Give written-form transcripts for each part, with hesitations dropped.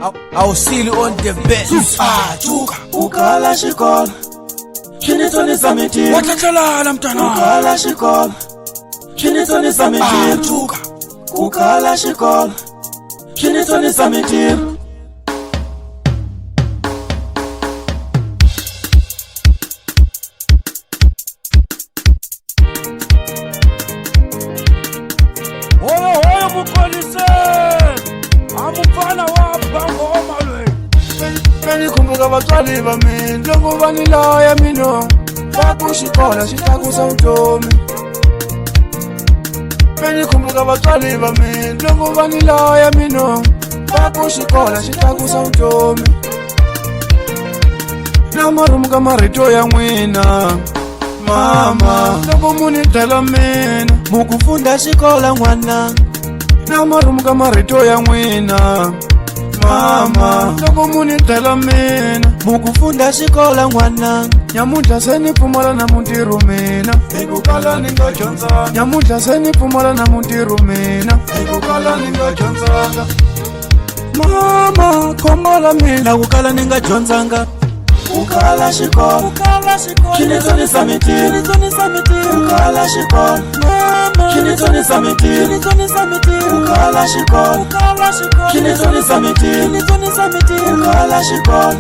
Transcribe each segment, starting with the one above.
I'll see you on the bed. Chuka ukala shikola Chinitoni samiti Watachalala mtana ukala shikola Chinitoni samiti Chuka ukala shikola Chinitoni samiti Oyo mukolise Amufana wa bango omalwe Peni kumbuka batwali bami Ndongo vanila ya mino Bakushikola shitakusa utomi Peni kumbuka batwali bami Ndongo vanila ya mino Bakushikola shitakusa utomi Namarumuka marito ya mwina Mama Ndongo munitala mina Mukufunda shikola mwana Namarumuka marito ya mwina Mama Ndongo munitala mina Mukufunda shikola mwana Nyamunta seni pumala na muntiru mina Ikukala ninga chonzanga Nyamunta seni pumala na muntiru mina Ikukala ninga chonzanga Mama kongola mina Ukala ninga chonzanga Ukala shikola Chinitoni samiti Ukala shikola Chinitoni samiti Ukala shikola Chinitoni samiti Ukala shikola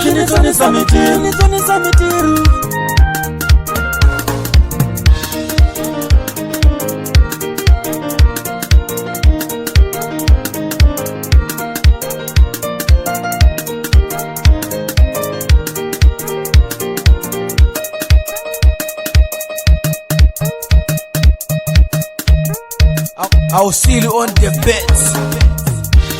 Chinitoni samiti I'll see you on the beds.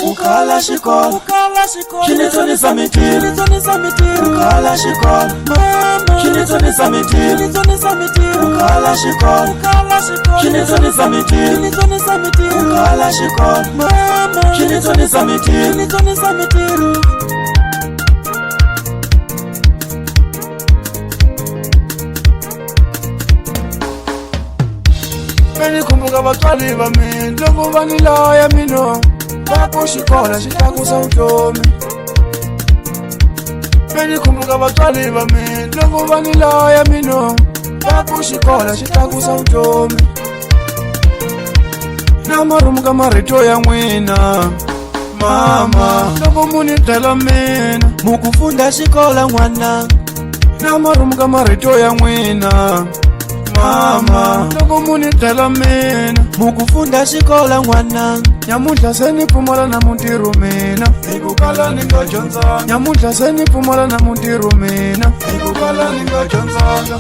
Ukala shikola Chinitoni samiti Ukala shikola Chinitoni samiti Ukala shikola Chinitoni samiti Ukala shikola Chinitoni samiti Peni kumbuka batwali bami Ndongo vanila ya mino Bakushikola shitakusa utomi Peni kumbuka batwali bami Ndongo vanila ya mino Bakushikola shitakusa utomi Namarumuka marito ya mwina Mama Ndongo munitala mina Mukufunda shikola mwana Namarumuka marito ya mwina Mama Ndongo munitala mina Mukufunda shikola mwana Nyamunta seni pumala na muntiru mina Ikukala ninga chonzanga Nyamunta seni pumala na muntiru mina Ikukala ninga chonzanga